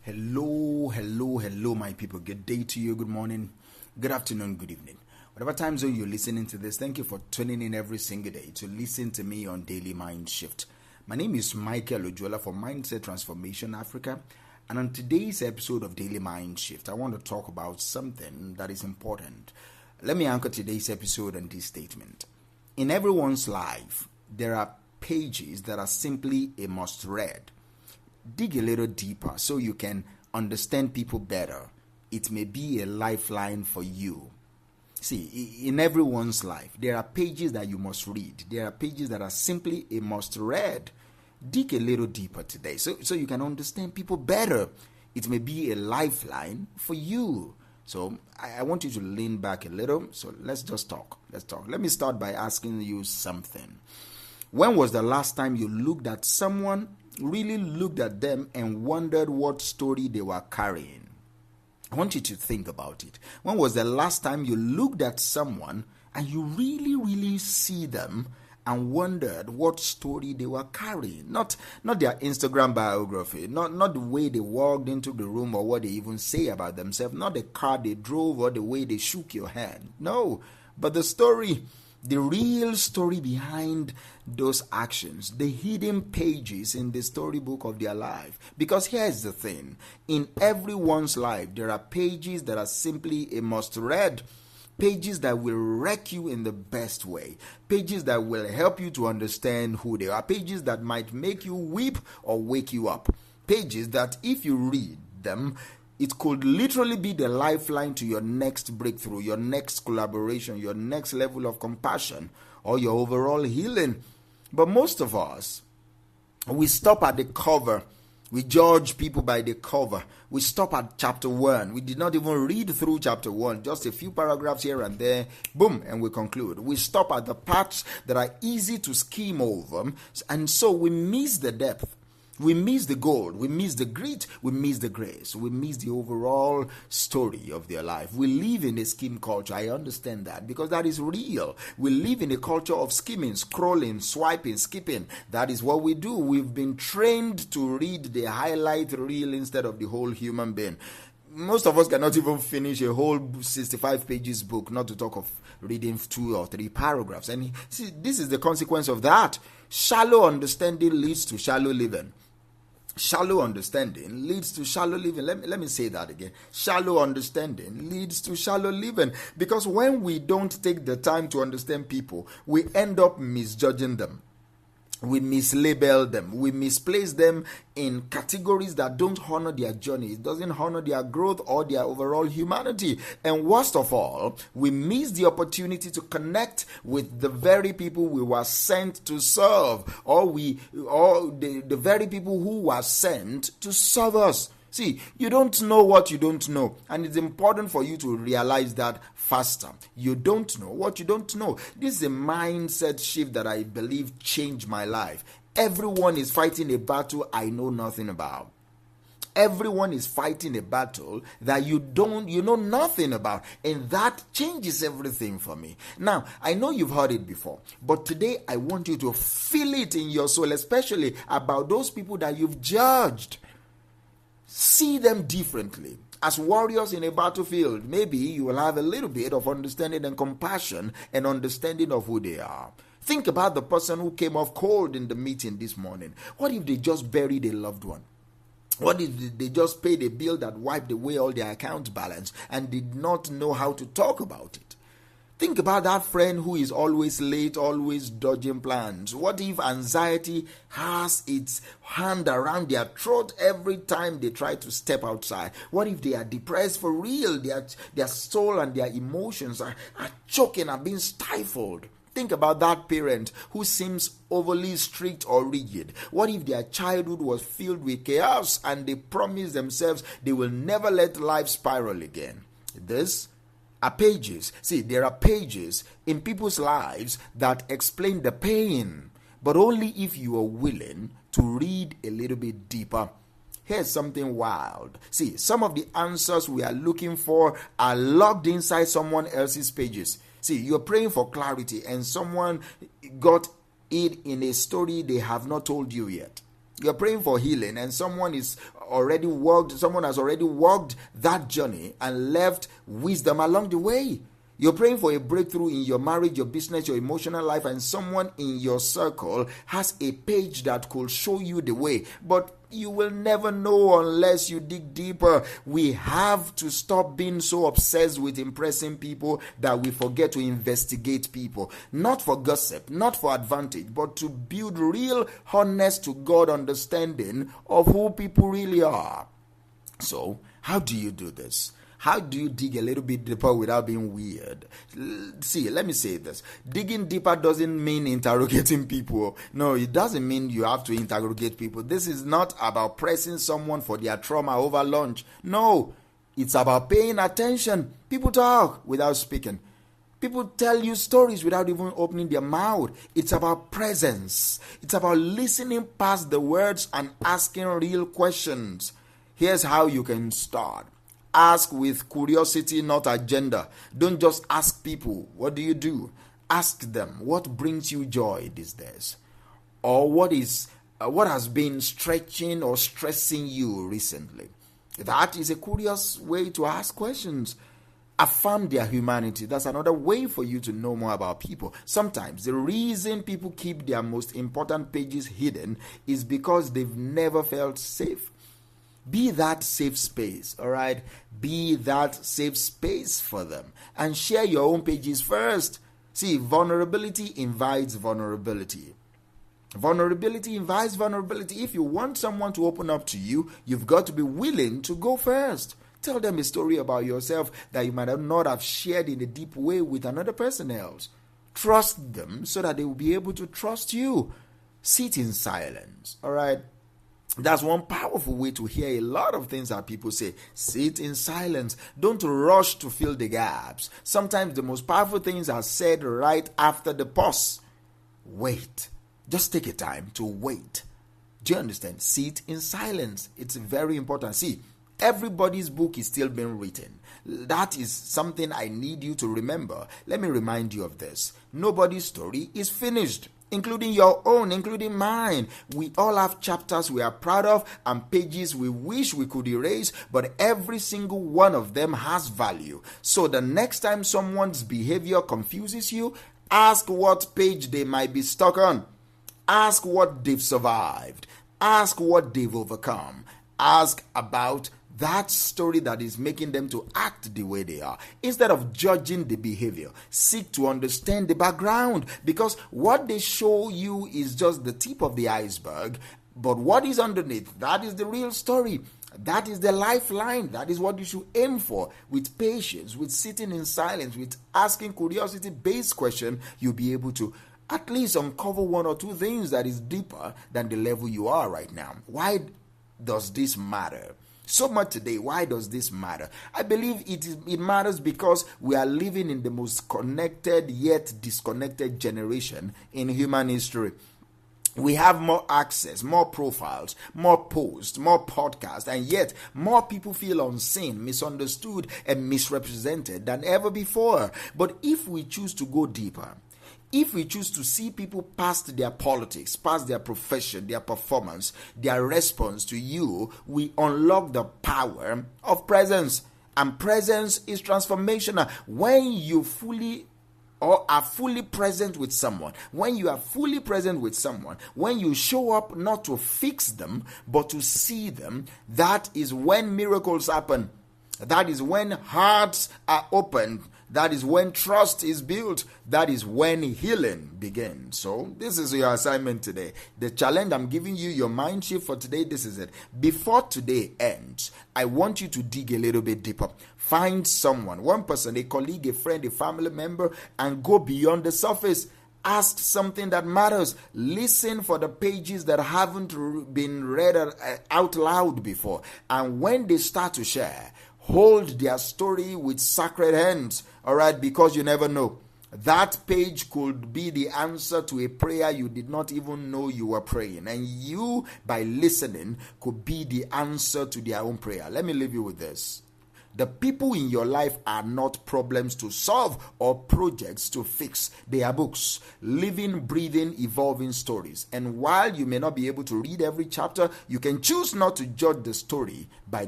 Hello, my people. Good day to you, good morning, good afternoon, good evening. Whatever time zone you're listening to this, thank you for tuning in every single day to listen to me on Daily Mind Shift. My name is Michael Ojuola for Mindset Transformation Africa, and on today's episode of Daily Mind Shift, I want to talk about something that is important. Let me anchor today's episode on this statement. In everyone's life, there are pages that are simply a must-read. Dig a little deeper so you can understand people better. It may be a lifeline for you. See, in everyone's life, there are pages that you must read. There are pages that are simply a must-read. Dig a little deeper today so you can understand people better. It may be a lifeline for you. So I want you to lean back a little. So let's just talk. Let me start by asking you something. When was the last time you looked at someone, really looked at them and wondered what story they were carrying? I want you to think about it. When was the last time you looked at someone and you really see them and wondered what story they were carrying? Not their Instagram biography, not the way they walked into the room or what they even say about themselves, not the car they drove or the way they shook your hand. No, but the story, the real story behind those actions, the hidden pages in the storybook of their life. Because here's the thing, in everyone's life, there are pages that are simply a must-read, pages that will wreck you in the best way, pages that will help you to understand who they are, pages that might make you weep or wake you up, pages that if you read them, it could literally be the lifeline to your next breakthrough, your next collaboration, your next level of compassion, or your overall healing. But most of us, we stop at the cover. We judge people by the cover. We stop at chapter 1. We did not even read through chapter 1. Just a few paragraphs here and there. Boom, and we conclude. We stop at the parts that are easy to skim over. And so we miss the depth. We miss the gold, we miss the grit, we miss the grace, we miss the overall story of their life. We live in a skim culture. I understand that because that is real. We live in a culture of skimming, scrolling, swiping, skipping. That is what we do. We've been trained to read the highlight reel instead of the whole human being. Most of us cannot even finish a whole 65 pages book, not to talk of reading 2 or 3 paragraphs. And see, this is the consequence of that. Shallow understanding leads to shallow living. Shallow understanding leads to shallow living. Let me say that again. Shallow understanding leads to shallow living. Because when we don't take the time to understand people, we end up misjudging them. We mislabel them. We misplace them in categories that don't honor their journey. It doesn't honor their growth or their overall humanity. And worst of all, we miss the opportunity to connect with the very people we were sent to serve, or the very people who were sent to serve us. See, you don't know what you don't know, and it's important for you to realize that faster. You don't know what you don't know. This is a mindset shift that I believe changed my life. Everyone is fighting a battle I know nothing about. Everyone is fighting a battle that you know nothing about, and that changes everything for me. Now, I know you've heard it before, but today I want you to feel it in your soul, especially about those people that you've judged. See them differently. As warriors in a battlefield, maybe you will have a little bit of understanding and compassion and understanding of who they are. Think about the person who came off cold in the meeting this morning. What if they just buried a loved one? What if they just paid a bill that wiped away all their account balance and did not know how to talk about it? Think about that friend who is always late, always dodging plans. What if anxiety has its hand around their throat every time they try to step outside? What if they are depressed for real? Their soul and their emotions are choking, are being stifled. Think about that parent who seems overly strict or rigid. What if their childhood was filled with chaos and they promise themselves they will never let life spiral again? This are pages. See, there are pages in people's lives that explain the pain, but only if you are willing to read a little bit deeper. Here's something wild. See, some of the answers we are looking for are locked inside someone else's pages. See, you're praying for clarity and someone got it in a story they have not told you yet. You're praying for healing, and someone has already walked that journey and left wisdom along the way. You're praying for a breakthrough in your marriage, your business, your emotional life, and someone in your circle has a page that could show you the way. But you will never know unless you dig deeper. We have to stop being so obsessed with impressing people that we forget to investigate people. Not for gossip, not for advantage, but to build real, honest to God understanding of who people really are. So, how do you do this? How do you dig a little bit deeper without being weird? See, let me say this. Digging deeper doesn't mean interrogating people. No, it doesn't mean you have to interrogate people. This is not about pressing someone for their trauma over lunch. No, it's about paying attention. People talk without speaking. People tell you stories without even opening their mouth. It's about presence. It's about listening past the words and asking real questions. Here's how you can start. Ask with curiosity, not agenda. Don't just ask people, what do you do? Ask them, what brings you joy these days? Or what has been stretching or stressing you recently? That is a curious way to ask questions. Affirm their humanity. That's another way for you to know more about people. Sometimes the reason people keep their most important pages hidden is because they've never felt safe. Be that safe space, all right? Be that safe space for them. And share your own pages first. See, vulnerability invites vulnerability. Vulnerability invites vulnerability. If you want someone to open up to you, you've got to be willing to go first. Tell them a story about yourself that you might not have shared in a deep way with another person else. Trust them so that they will be able to trust you. Sit in silence, all right? That's one powerful way to hear a lot of things that people say. Sit in silence. Don't rush to fill the gaps. Sometimes the most powerful things are said right after the pause. Wait. Just take a time to wait. Do you understand? Sit in silence. It's very important. See, everybody's book is still being written. That is something I need you to remember. Let me remind you of this. Nobody's story is finished, including your own, including mine. We all have chapters we are proud of and pages we wish we could erase, but every single one of them has value. So the next time someone's behavior confuses you, ask what page they might be stuck on. Ask what they've survived. Ask what they've overcome. Ask about that story that is making them to act the way they are. Instead of judging the behavior, seek to understand the background, because what they show you is just the tip of the iceberg, but what is underneath, that is the real story. That is the lifeline. That is what you should aim for. With patience, with sitting in silence, with asking curiosity-based questions, you'll be able to at least uncover one or two things that is deeper than the level you are right now. Why does this matter so much today? Why does this matter? I believe it matters because we are living in the most connected yet disconnected generation in human history. We have more access, more profiles, more posts, more podcasts, and yet more people feel unseen, misunderstood, and misrepresented than ever before. But if we choose to go deeper, if we choose to see people past their politics, past their profession, their performance, their response to you, we unlock the power of presence. And presence is transformational. When you fully or are fully present with someone, when you are fully present with someone, when you show up not to fix them, but to see them, that is when miracles happen. That is when hearts are opened. That is when trust is built. That is when healing begins. So this is your assignment today. The challenge I'm giving you, your mind shift for today, this is it. Before today ends, I want you to dig a little bit deeper. Find someone, one person, a colleague, a friend, a family member, and go beyond the surface. Ask something that matters. Listen for the pages that haven't been read out loud before. And when they start to share, hold their story with sacred hands, all right, because you never know. That page could be the answer to a prayer you did not even know you were praying. And you, by listening, could be the answer to their own prayer. Let me leave you with this. The people in your life are not problems to solve or projects to fix. They are books, living, breathing, evolving stories. And while you may not be able to read every chapter, you can choose not to judge the story by